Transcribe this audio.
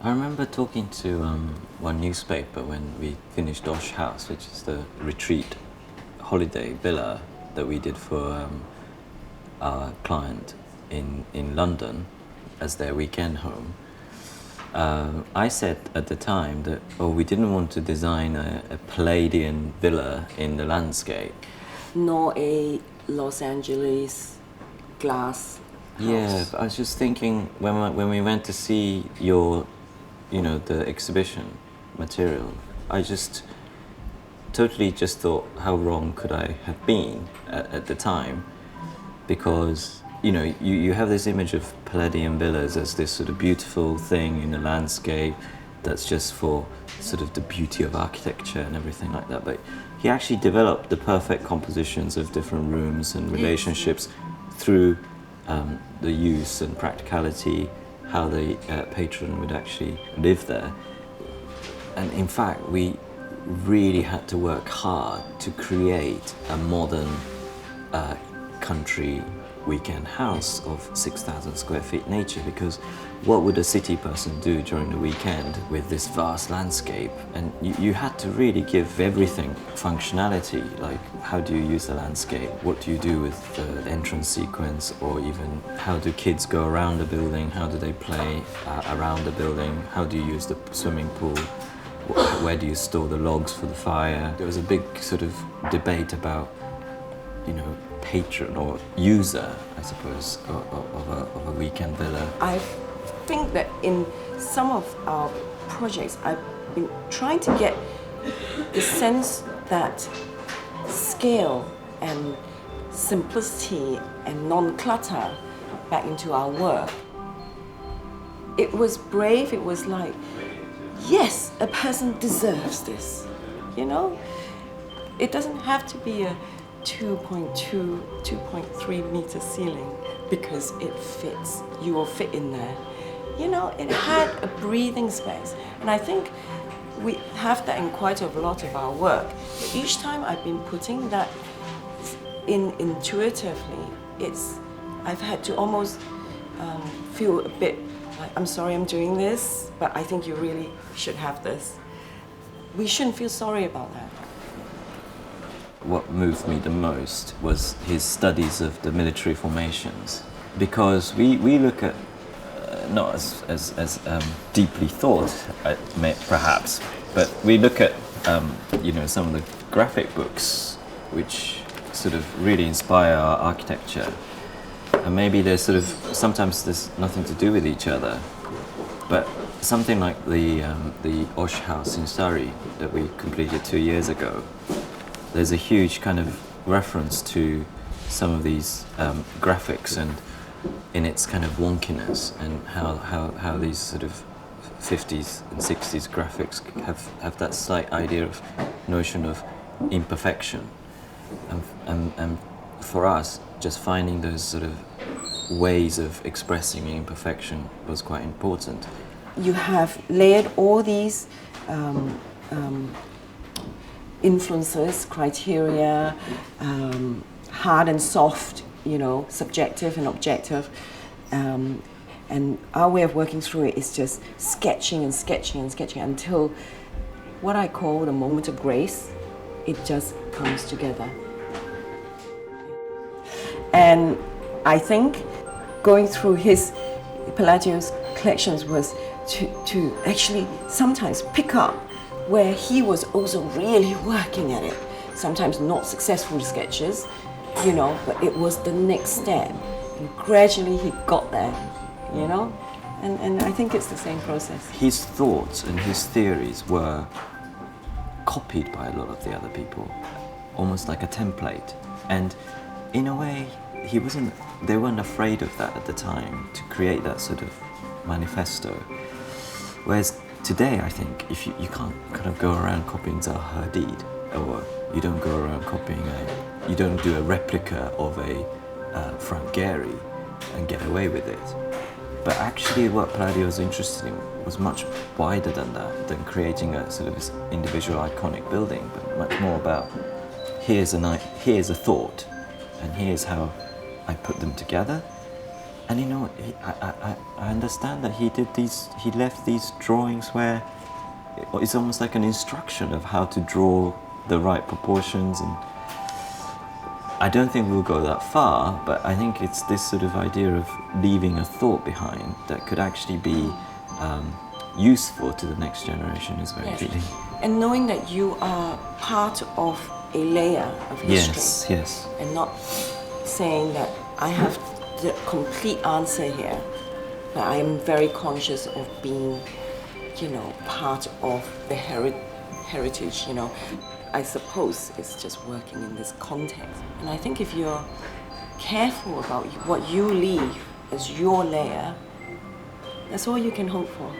I remember talking to one newspaper when we finished Dosh House, which is the retreat holiday villa that we did for our client in London as their weekend home. I said at the time that, we didn't want to design a Palladian villa in the landscape. Nor a Los Angeles glass house. Yeah, but I was just thinking when we went to see your, the exhibition material, I just totally just thought, how wrong could I have been at the time? Because, you have this image of Palladian villas as this sort of beautiful thing in the landscape that's just for sort of the beauty of architecture and everything like that. But he actually developed the perfect compositions of different rooms and relationships through the use and practicality, how the patron would actually live there. And in fact, we really had to work hard to create a modern country weekend house of 6,000 square feet nature, because what would a city person do during the weekend with this vast landscape? And you had to really give everything functionality, like how do you use the landscape, what do you do with the entrance sequence, or even how do kids go around the building, how do they play around the building, how do you use the swimming pool, where do you store the logs for the fire? There was a big sort of debate about, patron or user, I suppose, of a weekend villa. I think that in some of our projects, I've been trying to get the sense that scale and simplicity and non-clutter back into our work. It was brave, it was like, yes, a person deserves this, It doesn't have to be a 2.2, 2.3 meter ceiling because it fits. You will fit in there. It had a breathing space. And I think we have that in quite a lot of our work. Each time I've been putting that in intuitively, I've had to almost feel a bit like, I'm sorry I'm doing this, but I think you really should have this. We shouldn't feel sorry about that. What moved me the most was his studies of the military formations, because we look at, not as deeply thought, perhaps, but we look at, some of the graphic books which sort of really inspire our architecture. And maybe sometimes there's nothing to do with each other, but something like the Osh House in Surrey that we completed 2 years ago, there's a huge kind of reference to some of these graphics and in its kind of wonkiness, and how these sort of 50s and 60s graphics have that slight idea of notion of imperfection. And for us, just finding those sort of ways of expressing imperfection was quite important. You have layered all these influences, criteria, hard and soft, subjective and objective. And our way of working through it is just sketching and sketching and sketching until what I call the moment of grace, it just comes together. And I think going through Palladio's collections was to actually sometimes pick up where he was also really working at it. Sometimes not successful sketches, but it was the next step. And gradually he got there, And I think it's the same process. His thoughts and his theories were copied by a lot of the other people, almost like a template. And in a way, they weren't afraid of that at the time, to create that sort of manifesto. Whereas today, I think, if you can't kind of go around copying Zaha Hadid, or you don't go around you don't do a replica of a Frank Gehry and get away with it. But actually what Palladio was interested in was much wider than that, than creating a sort of individual iconic building, but much more about here's a thought, and here's how I put them together, And you know, I understand that he left these drawings where it's almost like an instruction of how to draw the right proportions, and I don't think we'll go that far, but I think it's this sort of idea of leaving a thought behind that could actually be useful to the next generation is very appealing. And knowing that you are part of a layer of history. Yes, yes. And not saying that I have the complete answer here, but I am very conscious of being, you know, part of the heritage, you know. I suppose it's just working in this context. And I think if you're careful about what you leave as your layer, that's all you can hope for.